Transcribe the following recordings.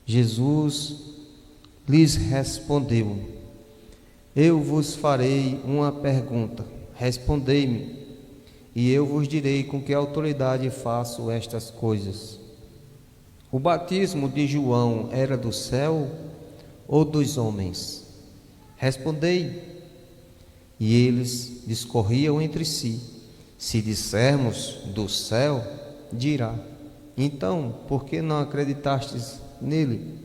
Jesus lhes respondeu: Eu vos farei uma pergunta, respondei-me, e eu vos direi com que autoridade faço estas coisas. O batismo de João era do céu ou dos homens? Respondei. E eles discorriam entre si: Se dissermos do céu, dirá: Então, por que não acreditastes nele?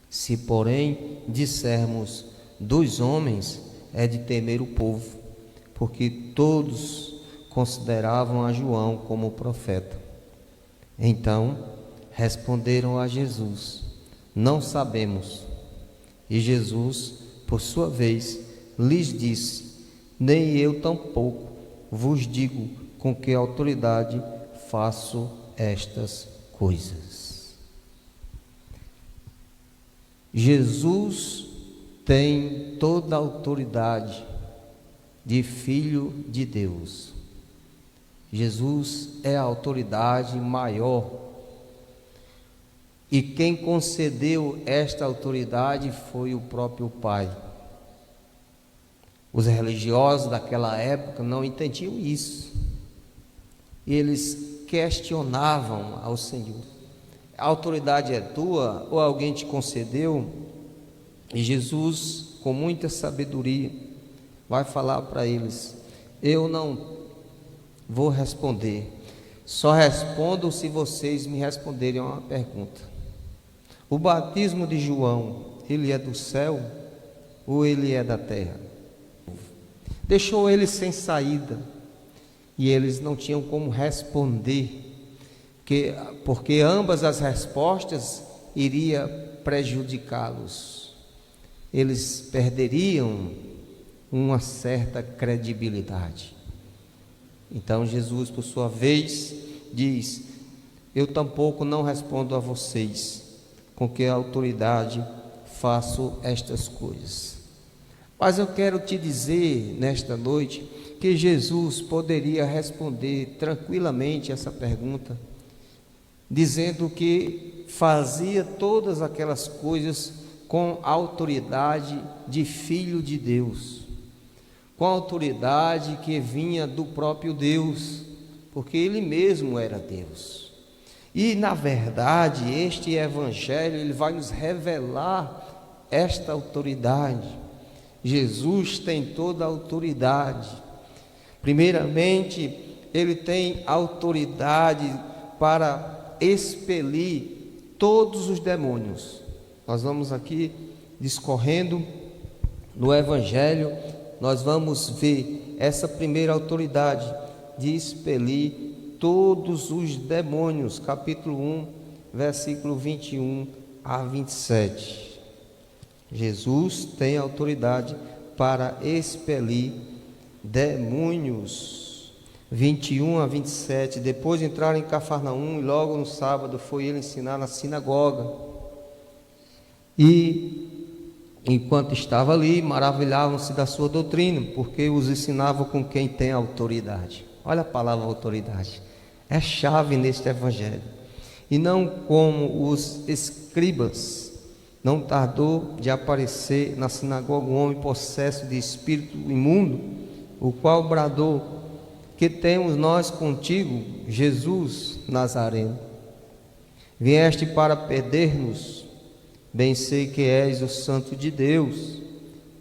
Se, porém, dissermos dos homens, é de temer o povo, porque todos consideravam a João como profeta. Então responderam a Jesus: Não sabemos. E Jesus, por sua vez, lhes disse: Nem eu tampouco vos digo com que autoridade faço estas coisas. Jesus tem toda a autoridade de Filho de Deus. Jesus é a autoridade maior. E quem concedeu esta autoridade foi o próprio Pai. Os religiosos daquela época não entendiam isso. Eles questionavam ao Senhor: a autoridade é tua ou alguém te concedeu? E Jesus, com muita sabedoria, vai falar para eles: eu não vou responder, só respondo se vocês me responderem a uma pergunta. O batismo de João, ele é do céu ou ele é da terra? Deixou eles sem saída, e eles não tinham como responder, porque ambas as respostas iria prejudicá-los. Eles perderiam uma certa credibilidade. Então Jesus, por sua vez, diz: eu tampouco não respondo a vocês com que autoridade faço estas coisas. Mas eu quero te dizer nesta noite que Jesus poderia responder tranquilamente essa pergunta, dizendo que fazia todas aquelas coisas com autoridade de Filho de Deus, com autoridade que vinha do próprio Deus, porque Ele mesmo era Deus. E na verdade este Evangelho, ele vai nos revelar esta autoridade. Jesus tem toda a autoridade. Primeiramente, Ele tem autoridade para expelir todos os demônios. Nós vamos aqui discorrendo no Evangelho, nós vamos ver essa primeira autoridade de expelir todos os demônios, capítulo 1, versículo 21 a 27. Jesus tem autoridade para expelir demônios. 21 a 27. Depois entraram em Cafarnaum, e logo no sábado foi ele ensinar na sinagoga. E enquanto estava ali, maravilhavam-se da sua doutrina, porque os ensinava com quem tem autoridade. Olha a palavra autoridade, é chave neste Evangelho. E não como os escribas. Não tardou de aparecer na sinagoga um homem possesso de espírito imundo, o qual bradou: que temos nós contigo, Jesus Nazareno? Vieste para perder-nos? Bem sei que és o Santo de Deus.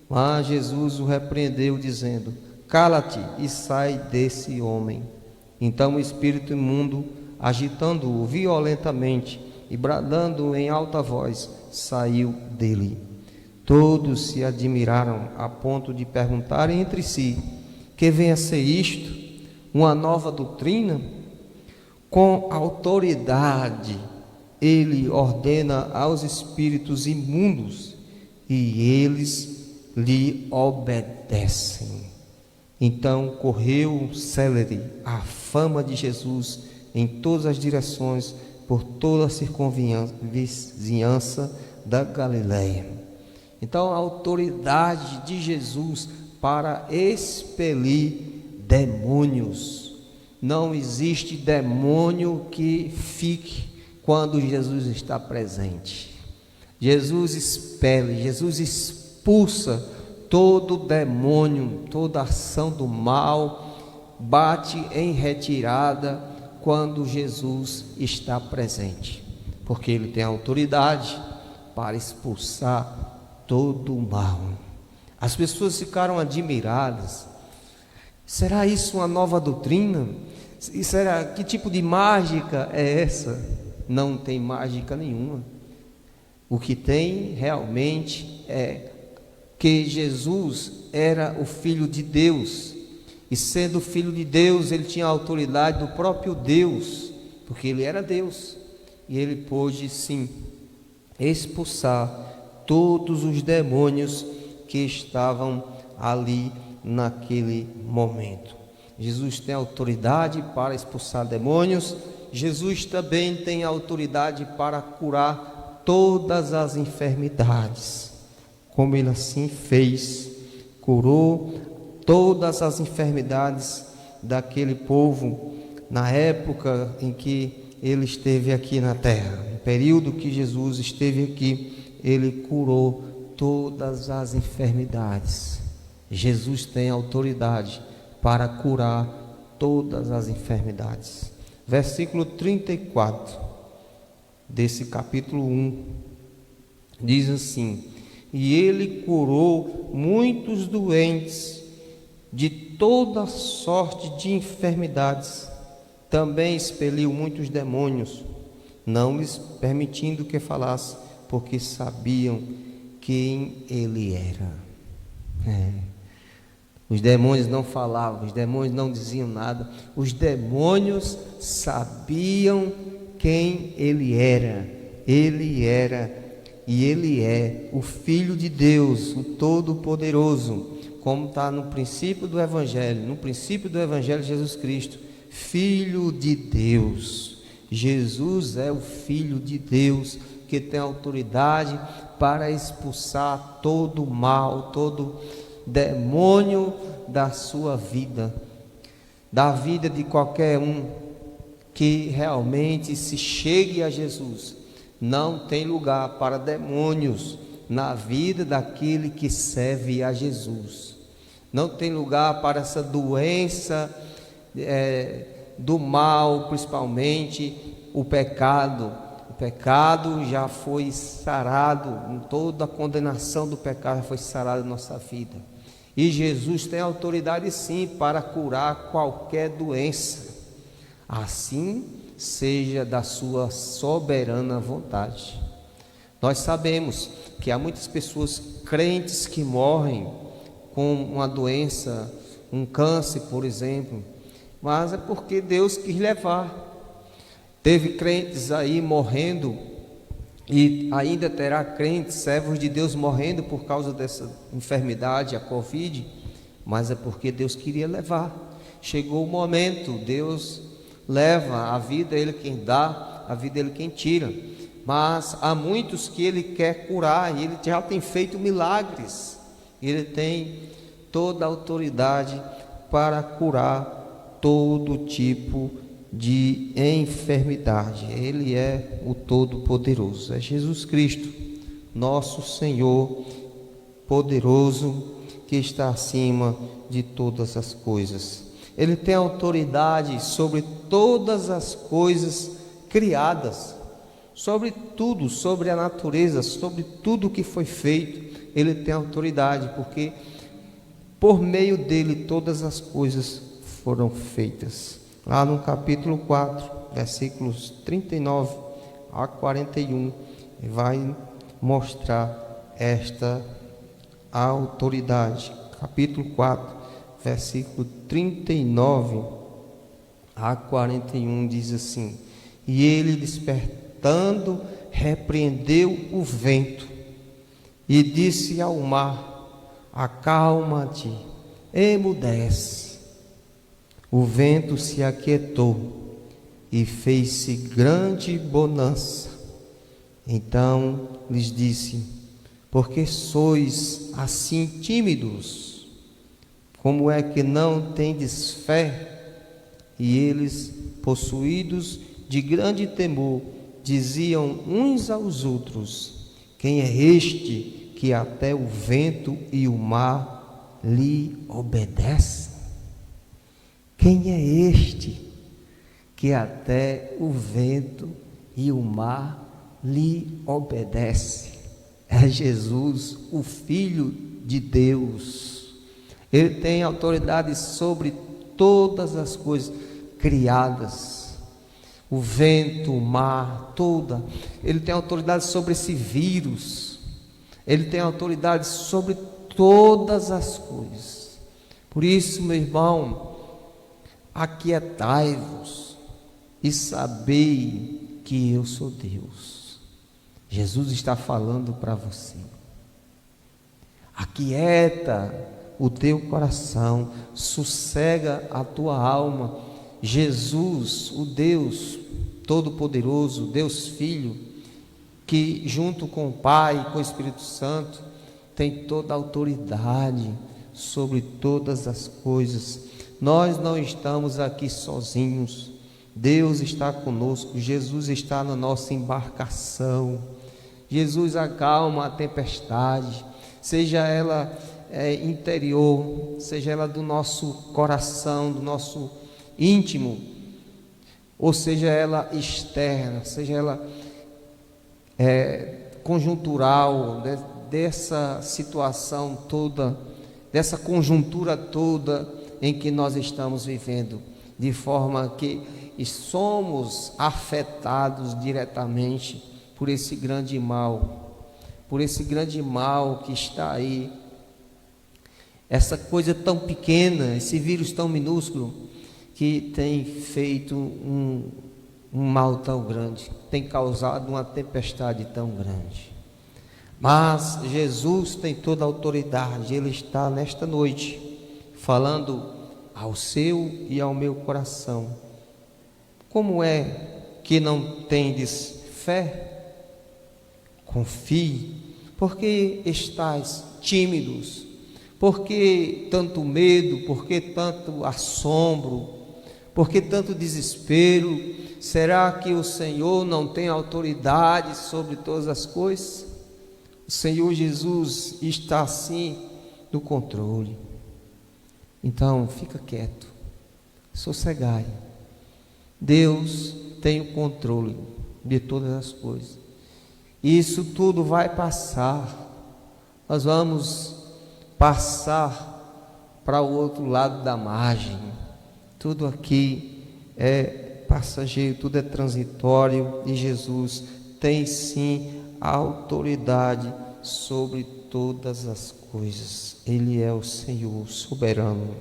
Mas Jesus o repreendeu, dizendo: cala-te e sai desse homem. Então o espírito imundo, agitando-o violentamente e bradando em alta voz, saiu dele. Todos se admiraram a ponto de perguntarem entre si: que vem a ser isto? Uma nova doutrina? Com autoridade ele ordena aos espíritos imundos, e eles lhe obedecem. Então correu célere a fama de Jesus em todas as direções, por toda a circunvizinhança da Galileia. Então a autoridade de Jesus para expelir demônios. Não existe demônio que fique quando Jesus está presente. Jesus expele, Jesus expulsa todo demônio, toda ação do mal, bate em retirada quando Jesus está presente, porque Ele tem autoridade para expulsar todo o mal. As pessoas ficaram admiradas. Será isso uma nova doutrina? E será, que tipo de mágica é essa? Não tem mágica nenhuma. O que tem realmente é que Jesus era o Filho de Deus, e sendo Filho de Deus, ele tinha a autoridade do próprio Deus, porque ele era Deus, e ele pôde sim expulsar todos os demônios que estavam ali naquele momento. Jesus tem autoridade para expulsar demônios. Jesus também tem autoridade para curar todas as enfermidades, como Ele assim fez, curou todas as enfermidades daquele povo na época em que Ele esteve aqui na terra. No período que Jesus esteve aqui, Ele curou todas as enfermidades. Jesus tem autoridade para curar todas as enfermidades. Versículo 34 desse capítulo 1 diz assim: e ele curou muitos doentes de toda sorte de enfermidades, também expeliu muitos demônios, não lhes permitindo que falasse, porque sabiam quem ele era. Os demônios não falavam, os demônios não diziam nada, os demônios sabiam quem ele era. Ele era e ele é o Filho de Deus, o Todo-Poderoso, como está no princípio do Evangelho, Jesus Cristo, Filho de Deus. Jesus é o Filho de Deus, que tem autoridade para expulsar todo o mal, todo demônio da sua vida, da vida de qualquer um que realmente se chegue a Jesus. Não tem lugar para demônios na vida daquele que serve a Jesus. Não tem lugar para essa doença do mal, principalmente o pecado. O pecado já foi sarado, toda a condenação do pecado foi sarada na nossa vida. E Jesus tem autoridade sim para curar qualquer doença. Assim seja da sua soberana vontade. Nós sabemos que há muitas pessoas crentes que morrem com uma doença, um câncer, por exemplo, mas é porque Deus quis levar. Teve crentes aí morrendo, e ainda terá crentes, servos de Deus, morrendo por causa dessa enfermidade, a Covid, mas é porque Deus queria levar. Chegou o momento, Deus leva a vida, Ele quem dá, a vida Ele quem tira. Mas há muitos que Ele quer curar, e Ele já tem feito milagres. Ele tem toda a autoridade para curar todo tipo de enfermidade. Ele é o Todo-Poderoso, é Jesus Cristo, nosso Senhor poderoso, que está acima de todas as coisas. Ele tem autoridade sobre todas as coisas criadas, sobre tudo, sobre a natureza, sobre tudo que foi feito. Ele tem autoridade, porque por meio dele todas as coisas foram feitas. Lá no capítulo 4, versículos 39 a 41, vai mostrar esta autoridade. Capítulo 4, versículo 39 a 41 diz assim: e ele, despertando, repreendeu o vento e disse ao mar: acalma-te, emudece. O vento se aquietou e fez-se grande bonança. Então lhes disse: por que sois assim tímidos? Como é que não tendes fé? E eles, possuídos de grande temor, diziam uns aos outros: Quem é este que até o vento e o mar lhe obedecem? Quem é este que até o vento e o mar lhe obedecem? É Jesus, o Filho de Deus. Ele tem autoridade sobre todas as coisas criadas, o vento, o mar, toda. Ele tem autoridade sobre esse vírus. Ele tem autoridade sobre todas as coisas. Por isso, meu irmão, aquietai-vos e sabei que eu sou Deus. Jesus está falando para você. Aquieta o teu coração, sossega a tua alma. Jesus, o Deus Todo-Poderoso, Deus Filho, que junto com o Pai, com o Espírito Santo, tem toda a autoridade sobre todas as coisas. Nós não estamos aqui sozinhos. Deus está conosco. Jesus está na nossa embarcação. Jesus acalma a tempestade, seja ela interior, seja ela do nosso coração, do nosso íntimo, ou seja ela externa, seja ela conjuntural, dessa situação toda, dessa conjuntura toda em que nós estamos vivendo, de forma que somos afetados diretamente por esse grande mal, que está aí, essa coisa tão pequena, esse vírus tão minúsculo, que tem feito um mal tão grande, tem causado uma tempestade tão grande. Mas Jesus tem toda a autoridade. Ele está nesta noite falando ao seu e ao meu coração. Como é que não tendes fé? Confie. Por que estáis tímidos? Por que tanto medo? Por que tanto assombro? Por que tanto desespero? Será que o Senhor não tem autoridade sobre todas as coisas? O Senhor Jesus está assim no controle. Então fica quieto, sossegai. Deus tem o controle de todas as coisas. Isso tudo vai passar. Nós vamos passar para o outro lado da margem. Tudo aqui é passageiro, tudo é transitório, e Jesus tem sim a autoridade sobre todas as coisas. Ele é o Senhor soberano.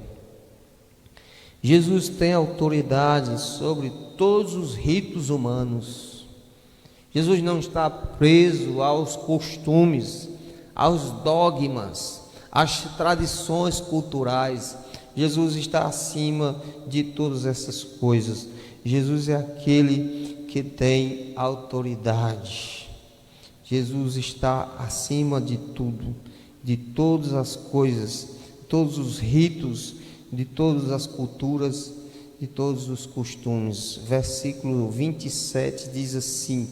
Jesus tem autoridade sobre todos os ritos humanos. Jesus não está preso aos costumes, aos dogmas, às tradições culturais. Jesus está acima de todas essas coisas. Jesus é aquele que tem autoridade. Jesus está acima de tudo, de todas as coisas, todos os ritos, de todas as culturas, de todos os costumes. Versículo 27 diz assim,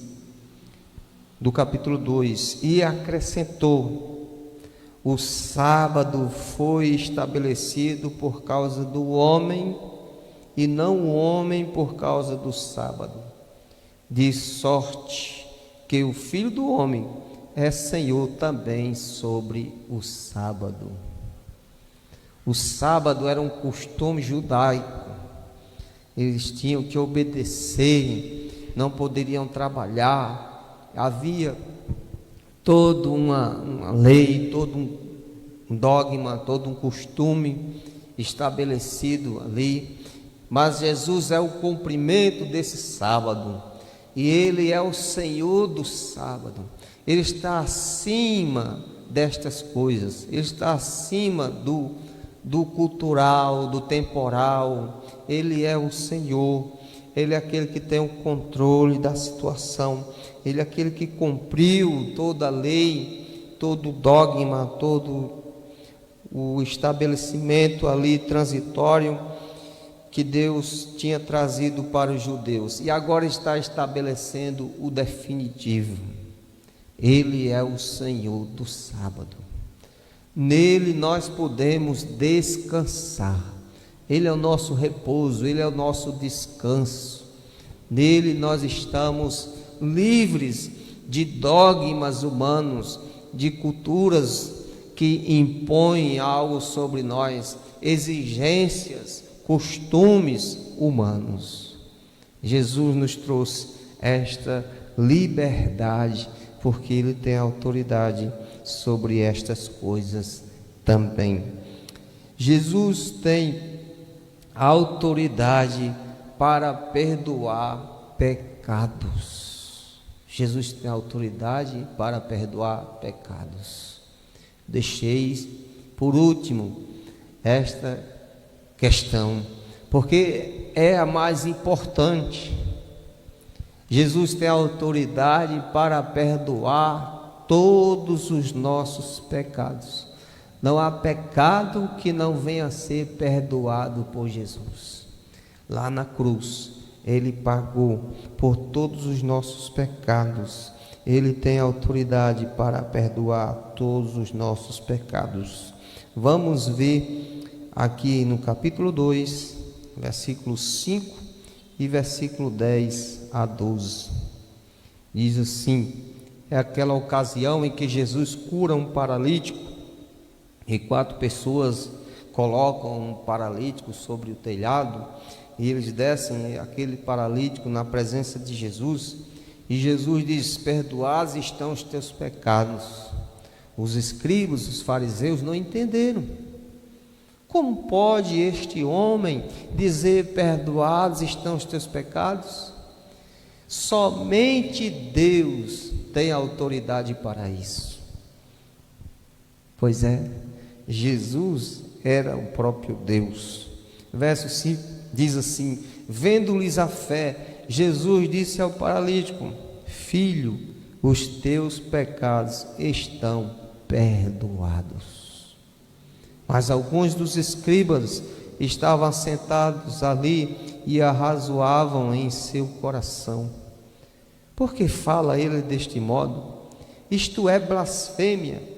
do capítulo 2: E acrescentou: o sábado foi estabelecido por causa do homem, e não o homem por causa do sábado. De sorte que o Filho do Homem é Senhor também sobre o sábado. O sábado era um costume judaico. Eles tinham que obedecer, não poderiam trabalhar. Havia toda uma lei, todo um dogma, todo um costume estabelecido ali. Mas Jesus é o cumprimento desse sábado, e Ele é o Senhor do sábado. Ele está acima destas coisas, Ele está acima do cultural, do temporal. Ele é o Senhor, Ele é aquele que tem o controle da situação, Ele é aquele que cumpriu toda a lei, todo o dogma, todo o estabelecimento ali transitório que Deus tinha trazido para os judeus, e agora está estabelecendo o definitivo. Ele é o Senhor do sábado. Nele nós podemos descansar. Ele é o nosso repouso, Ele é o nosso descanso. Nele nós estamos livres de dogmas humanos, de culturas que impõem algo sobre nós, exigências, costumes humanos. Jesus nos trouxe esta liberdade, porque Ele tem autoridade sobre estas coisas também. Jesus tem autoridade para perdoar pecados. Jesus tem autoridade para perdoar pecados. Deixeis por último esta questão, porque é a mais importante. Jesus tem autoridade para perdoar todos os nossos pecados. Não há pecado que não venha a ser perdoado por Jesus. Lá na cruz, Ele pagou por todos os nossos pecados. Ele tem autoridade para perdoar todos os nossos pecados. Vamos ver aqui no capítulo 2, versículo 5 e versículo 10 a 12. Diz assim: é aquela ocasião em que Jesus cura um paralítico, e 4 pessoas colocam um paralítico sobre o telhado, e eles descem aquele paralítico na presença de Jesus, e Jesus diz: perdoados estão os teus pecados. Os escribas, os fariseus não entenderam. Como pode este homem dizer: perdoados estão os teus pecados? Somente Deus tem autoridade para isso. Pois é, Jesus era o próprio Deus. Verso 5 diz assim: vendo-lhes a fé, Jesus disse ao paralítico: filho, os teus pecados estão perdoados. Mas alguns dos escribas estavam sentados ali e arrazoavam em seu coração: por que fala ele deste modo? Isto é blasfêmia.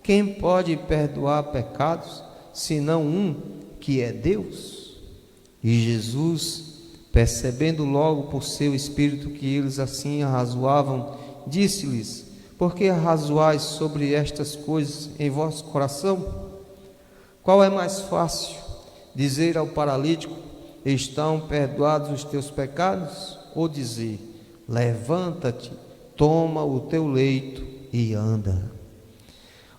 Quem pode perdoar pecados, senão um que é Deus? E Jesus, percebendo logo por seu espírito que eles assim arrazoavam, disse-lhes: por que arrazoais sobre estas coisas em vosso coração? Qual é mais fácil, dizer ao paralítico: estão perdoados os teus pecados? Ou dizer: levanta-te, toma o teu leito e anda?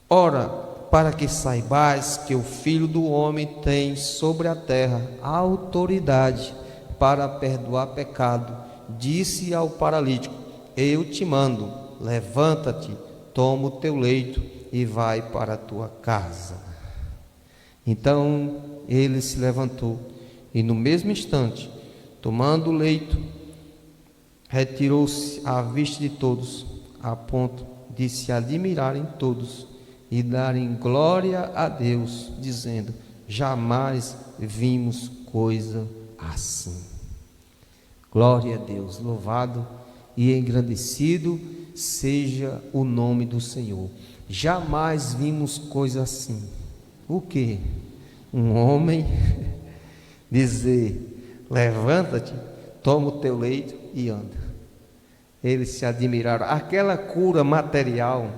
Ora, para que saibais que o Filho do Homem tem sobre a terra autoridade para perdoar pecado, disse ao paralítico: eu te mando, levanta-te, toma o teu leito e vai para a tua casa. Então ele se levantou e no mesmo instante, tomando o leito, retirou-se à vista de todos, a ponto de se admirarem todos e darem glória a Deus, dizendo: jamais vimos coisa assim. Glória a Deus, louvado e engrandecido seja o nome do Senhor. Jamais vimos coisa assim. O que? Um homem dizer: levanta-te, toma o teu leito e anda. Eles se admiraram. Aquela cura material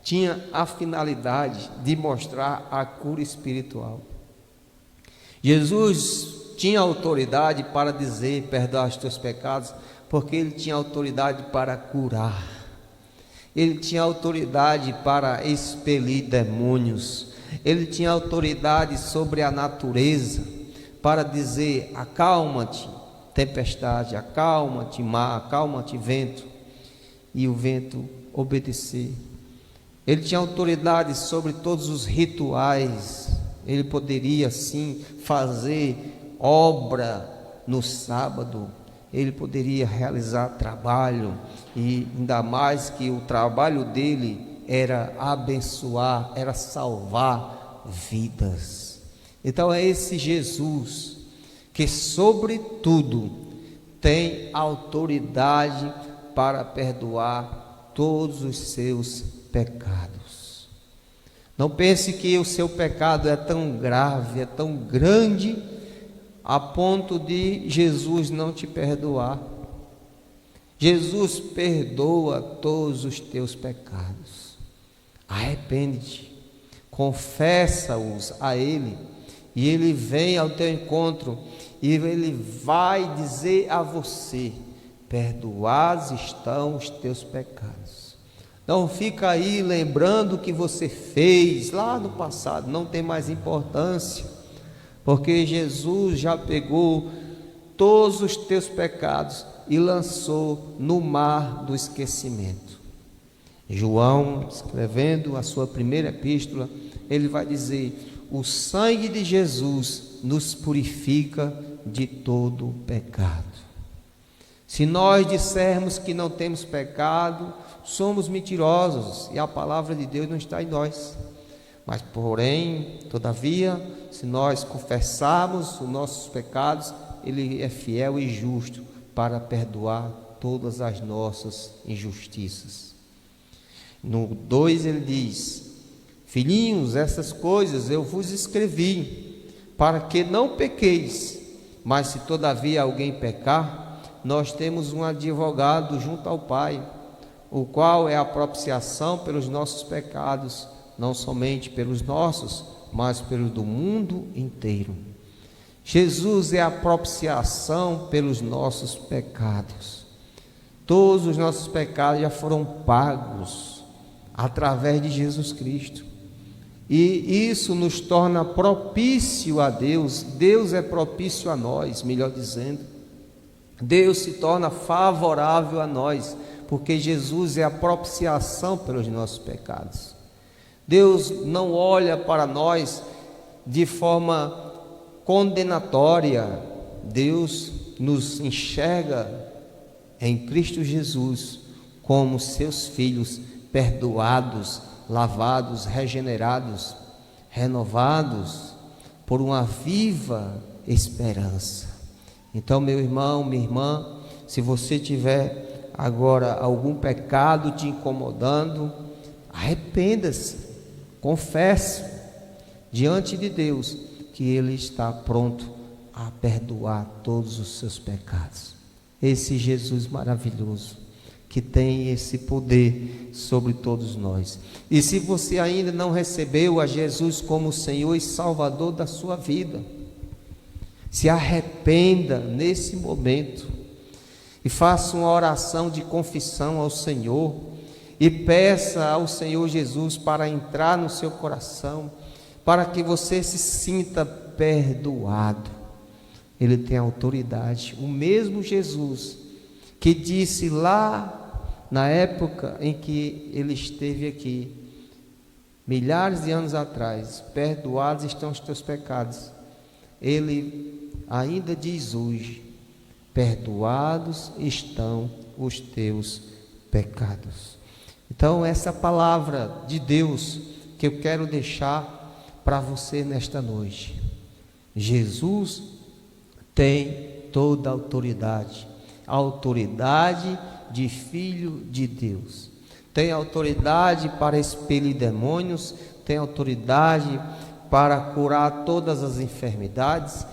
tinha a finalidade de mostrar a cura espiritual. Jesus tinha autoridade para dizer: perdoa os teus pecados, porque ele tinha autoridade para curar. Ele tinha autoridade para expelir demônios. Ele tinha autoridade sobre a natureza para dizer: acalma-te, tempestade, acalma-te, mar, acalma-te, vento, e o vento obedecer. Ele tinha autoridade sobre todos os rituais. Ele poderia sim fazer obra no sábado. Ele poderia realizar trabalho, e ainda mais que o trabalho dele era abençoar, era salvar vidas. Então é esse Jesus que sobre tudo tem autoridade para perdoar todos os seus pecados. Não pense que o seu pecado é tão grave, é tão grande, a ponto de Jesus não te perdoar. Jesus perdoa todos os teus pecados. Arrepende-te, confessa-os a Ele, e Ele vem ao teu encontro, e Ele vai dizer a você: perdoados estão os teus pecados. Não fica aí lembrando o que você fez lá no passado, não tem mais importância, porque Jesus já pegou todos os teus pecados e lançou no mar do esquecimento. João, escrevendo a sua primeira epístola, ele vai dizer: o sangue de Jesus nos purifica de todo pecado. Se nós dissermos que não temos pecado, somos mentirosos e a palavra de Deus não está em nós. Mas porém, todavia, se nós confessarmos os nossos pecados, Ele é fiel e justo para perdoar todas as nossas injustiças. No 2 ele diz: filhinhos, essas coisas eu vos escrevi, para que não pequeis. Mas se todavia alguém pecar, nós temos um advogado junto ao Pai, o qual é a propiciação pelos nossos pecados, não somente pelos nossos, mas pelos do mundo inteiro. Jesus é a propiciação pelos nossos pecados. Todos os nossos pecados já foram pagos através de Jesus Cristo, e isso nos torna propício a Deus. Deus é propício a nós, melhor dizendo, Deus se torna favorável a nós, porque Jesus é a propiciação pelos nossos pecados. Deus não olha para nós de forma condenatória. Deus nos enxerga em Cristo Jesus como seus filhos, perdoados, lavados, regenerados, renovados por uma viva esperança. Então, meu irmão, minha irmã, se você tiver agora algum pecado te incomodando, arrependa-se, confesse diante de Deus que Ele está pronto a perdoar todos os seus pecados. Esse Jesus maravilhoso, que tem esse poder sobre todos nós. E se você ainda não recebeu a Jesus como Senhor e Salvador da sua vida, se arrependa nesse momento e faça uma oração de confissão ao Senhor e peça ao Senhor Jesus para entrar no seu coração, para que você se sinta perdoado. Ele tem autoridade, o mesmo Jesus que disse lá na época em que ele esteve aqui, milhares de anos atrás: perdoados estão os teus pecados. Ele ainda diz hoje: perdoados estão os teus pecados. Então, essa palavra de Deus que eu quero deixar para você nesta noite. Jesus tem toda a autoridade, a autoridade de Filho de Deus. Tem autoridade para expelir demônios, tem autoridade para curar todas as enfermidades,